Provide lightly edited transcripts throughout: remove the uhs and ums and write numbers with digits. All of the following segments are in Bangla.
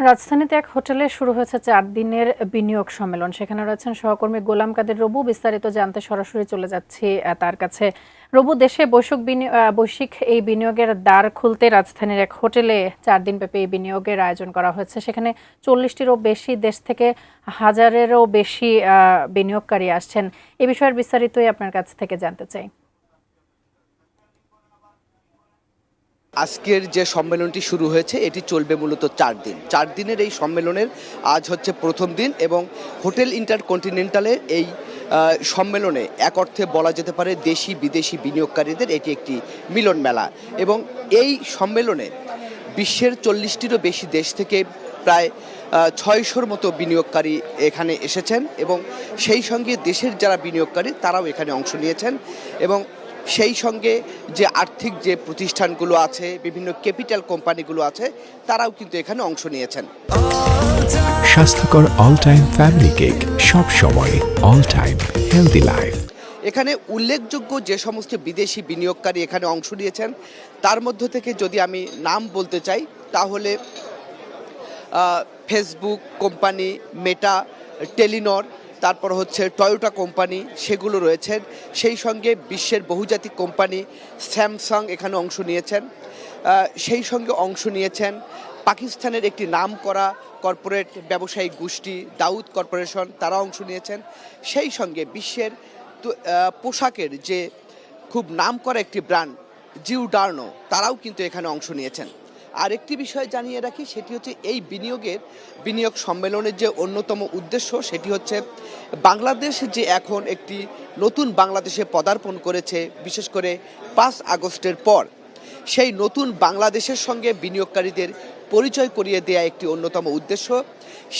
রাজধানীতে এক হোটেলে শুরু হয়েছে ৪ দিনের বিনিয়োগ সম্মেলন। সেখানে রয়েছেন সহকর্মী গোলাম কাদের রবু। বিস্তারিত জানতে সরাসরি চলে যাচ্ছি তার কাছে। রবু, দেশে বৈশ্বিক এই বিনিয়োগের দ্বার খুলতে রাজধানীর এক হোটেলে ৪ দিনব্যাপী এই বিনিয়োগের আয়োজন করা হয়েছে। সেখানে ৪০টিরও বেশি দেশ থেকে হাজারেরও বেশি বিনিয়োগকারী আসছেন। এ বিষয়ের বিস্তারিতই আপনার কাছ থেকে জানতে চাই। আজকের যে সম্মেলনটি শুরু হয়েছে এটি চলবে মূলত ৪ দিন। ৪ দিনের এই সম্মেলনের আজ হচ্ছে প্রথম দিন এবং হোটেল ইন্টারকন্টিনেন্টালের এই সম্মেলনে এক অর্থে বলা যেতে পারে দেশি বিদেশি বিনিয়োগকারীদের এটি একটি মিলন মেলা এবং এই সম্মেলনে বিশ্বের ৪০টিরও বেশি দেশ থেকে প্রায় ৬০০র মতো বিনিয়োগকারী এখানে এসেছেন এবং সেই সঙ্গে দেশের যারা বিনিয়োগকারী তারাও এখানে অংশ নিয়েছেন এবং সেই সঙ্গে যে আর্থিক যে প্রতিষ্ঠানগুলো আছে, বিভিন্ন ক্যাপিটাল কোম্পানিগুলো আছে, তারাও কিন্তু এখানে অংশ নিয়েছেন। স্বাস্থ্যকর অল টাইম ফ্যামিলি কেক, সব সময় অল টাইম হেলদি লাইফ। এখানে উল্লেখযোগ্য যে সমস্ত বিদেশি বিনিয়োগকারী এখানে অংশ নিয়েছেন তার মধ্য থেকে যদি আমি নাম বলতে চাই তাহলে ফেসবুক কোম্পানি, মেটা, টেলিনর, তারপর হচ্ছে টয়োটা কোম্পানি, সেগুলো রয়েছেন। সেই সঙ্গে বিশ্বের বহুজাতিক কোম্পানি স্যামসাং এখানে অংশ নিয়েছেন। সেই সঙ্গে অংশ নিয়েছেন পাকিস্তানের একটি নামকরা কর্পোরেট ব্যবসায়িক গোষ্ঠী দাউদ কর্পোরেশন, তারা অংশ নিয়েছেন। সেই সঙ্গে বিশ্বের পোশাকের যে খুব নামকরা একটি ব্র্যান্ড জিওডার্নো, তারাও কিন্তু এখানে অংশ নিয়েছেন। আর একটি বিষয় জানিয়ে রাখি, সেটি হচ্ছে এই বিনিয়োগ সম্মেলনের যে অন্যতম উদ্দেশ্য সেটি হচ্ছে বাংলাদেশ যে এখন একটি নতুন বাংলাদেশে পদার্পণ করেছে, বিশেষ করে ৫ আগস্টের পর সেই নতুন বাংলাদেশের সঙ্গে বিনিয়োগকারীদের পরিচয় করিয়ে দেয়া একটি অন্যতম উদ্দেশ্য।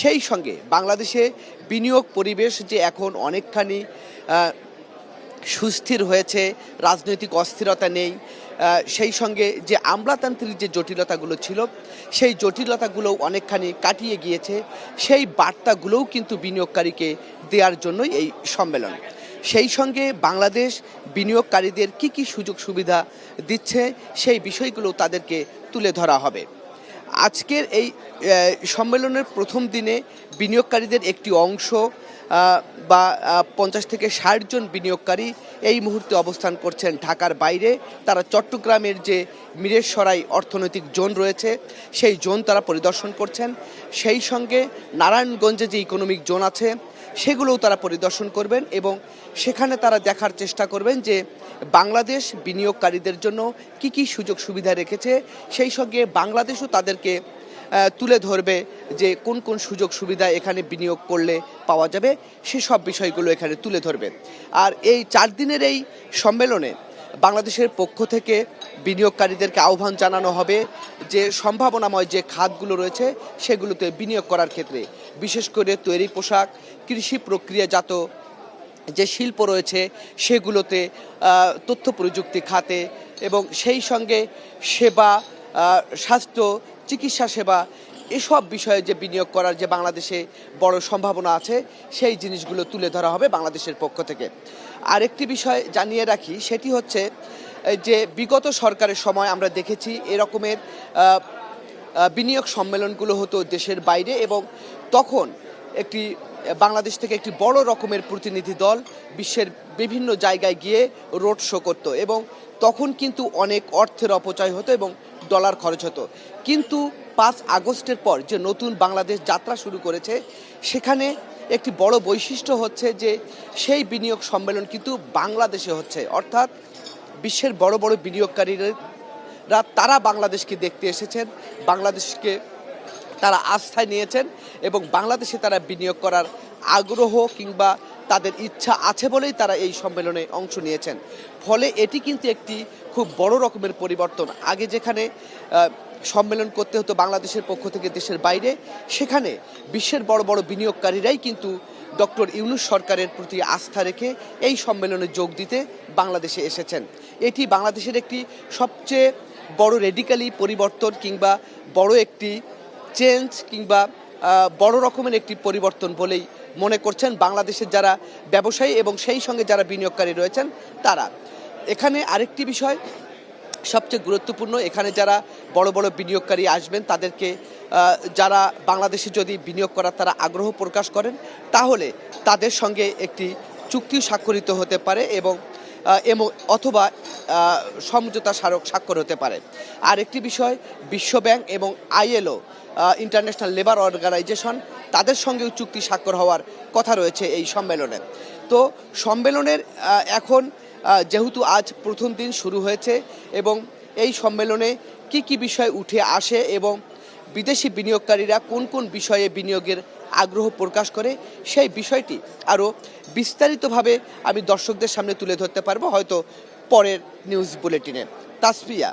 সেই সঙ্গে বাংলাদেশে বিনিয়োগ পরিবেশ যে এখন অনেকখানি সুস্থির হয়েছে, রাজনৈতিক অস্থিরতা নেই, সেই সঙ্গে যে আমলাতান্ত্রিক যে জটিলতাগুলো ছিল সেই জটিলতাগুলোও অনেকখানি কাটিয়ে গিয়েছে, সেই বার্তাগুলোও কিন্তু বিনিয়োগকারীকে দেওয়ার জন্যই এই সম্মেলন। সেই সঙ্গে বাংলাদেশ বিনিয়োগকারীদের কি সুযোগ সুবিধা দিচ্ছে সেই বিষয়গুলো তাদেরকে তুলে ধরা হবে। আজকের এই সম্মেলনের প্রথম দিনে বিনিয়োগকারীদের একটি অংশ বা ৫০ থেকে ৬০ জন বিনিয়োগকারী এই মুহূর্তে অবস্থান করছেন ঢাকার বাইরে। তারা চট্টগ্রামের যে মিরেশরাই অর্থনৈতিক জোন রয়েছে সেই জোন তারা পরিদর্শন করছেন। সেই সঙ্গে নারায়ণগঞ্জে যে ইকোনমিক জোন আছে সেগুলোও তারা পরিদর্শন করবেন এবং সেখানে তারা দেখার চেষ্টা করবেন যে বাংলাদেশ বিনিয়োগকারীদের জন্য কি সুযোগ সুবিধা রেখেছে, সেই সঙ্গে বাংলাদেশও তাদেরকে তুলে ধরবে যে কোন সুযোগ সুবিধা এখানে বিনিয়োগ করলে পাওয়া যাবে, সেসব বিষয়গুলো এখানে তুলে ধরবে। আর এই ৪ দিনের এই সম্মেলনে বাংলাদেশের পক্ষ থেকে বিনিয়োগকারীদেরকে আহ্বান জানানো হবে যে সম্ভাবনাময় যে খাতগুলো রয়েছে সেগুলোতে বিনিয়োগ করার ক্ষেত্রে, বিশেষ করে তৈরি পোশাক, কৃষি প্রক্রিয়াজাত যে শিল্প রয়েছে সেগুলোতে, তথ্য প্রযুক্তি খাতে এবং সেই সঙ্গে সেবা, স্বাস্থ্য, চিকিৎসা সেবা, এসব বিষয়ে যে বিনিয়োগ করার যে বাংলাদেশে বড় সম্ভাবনা আছে সেই জিনিসগুলো তুলে ধরা হবে বাংলাদেশের পক্ষ থেকে। আরেকটি বিষয় জানিয়ে রাখি, সেটি হচ্ছে যে বিগত সরকারের সময় আমরা দেখেছি এরকমের বিনিয়োগ সম্মেলনগুলো হতো দেশের বাইরে এবং তখন বাংলাদেশ থেকে একটি বড় রকমের প্রতিনিধি দল বিশ্বের বিভিন্ন জায়গায় গিয়ে রোড শো করতো এবং তখন কিন্তু অনেক অর্থের অপচয় হতো এবং ডলার খরচ হতো। কিন্তু ৫ আগস্টের পর যে নতুন বাংলাদেশ যাত্রা শুরু করেছে সেখানে একটি বড় বৈশিষ্ট্য হচ্ছে যে সেই বিনিয়োগ সম্মেলন কিন্তু বাংলাদেশে হচ্ছে, অর্থাৎ বিশ্বের বড় বড় বিনিয়োগকারীরা তারা বাংলাদেশকে দেখতে এসেছেন, বাংলাদেশকে তারা আস্থায় নিয়েছেন এবং বাংলাদেশে তারা বিনিয়োগ করার আগ্রহ কিংবা তাদের ইচ্ছা আছে বলেই তারা এই সম্মেলনে অংশ নিয়েছেন। ফলে এটি কিন্তু একটি খুব বড় রকমের পরিবর্তন। আগে যেখানে সম্মেলন করতে হতো বাংলাদেশের পক্ষ থেকে দেশের বাইরে, সেখানে বিশ্বের বড় বড় বিনিয়োগকারীরাই কিন্তু ডক্টর ইউনূস সরকারের প্রতি আস্থা রেখে এই সম্মেলনে যোগ দিতে বাংলাদেশে এসেছেন। এটি বাংলাদেশের একটি সবচেয়ে বড় রেডিক্যালি পরিবর্তন কিংবা বড় একটি চেঞ্জ কিংবা বড় রকমের একটি পরিবর্তন বলেই মনে করছেন বাংলাদেশের যারা ব্যবসায়ী এবং সেই সঙ্গে যারা বিনিয়োগকারী রয়েছেন তারা। এখানে আরেকটি বিষয়, সবচেয়ে গুরুত্বপূর্ণ এখানে যারা বড় বড় বিনিয়োগকারী আসবেন তাদেরকে যারা বাংলাদেশে যদি বিনিয়োগ করার তারা আগ্রহ প্রকাশ করেন তাহলে তাদের সঙ্গে একটি চুক্তি স্বাক্ষরিত হতে পারে এবং অথবা সমঝোতা স্মারক স্বাক্ষর হতে পারে। আর একটি বিষয়, বিশ্বব্যাংক এবং ILO ইন্টারন্যাশনাল লেবার অর্গানাইজেশন তাদের সঙ্গেও চুক্তি স্বাক্ষর হওয়ার কথা রয়েছে এই সম্মেলনে। তো সম্মেলনের এখন যেহেতু আজ প্রথম দিন শুরু হয়েছে এবং এই সম্মেলনে কি কি বিষয় উঠে আসে এবং বিদেশি বিনিয়োগকারীরা কোন কোন বিষয়ে বিনিয়োগের আগ্রহ প্রকাশ করে সেই বিষয়টি আরও বিস্তারিতভাবে আমি দর্শকদের সামনে তুলে ধরতে পারবো হয়তো পরের নিউজ বুলেটিনে। তাসফিয়া।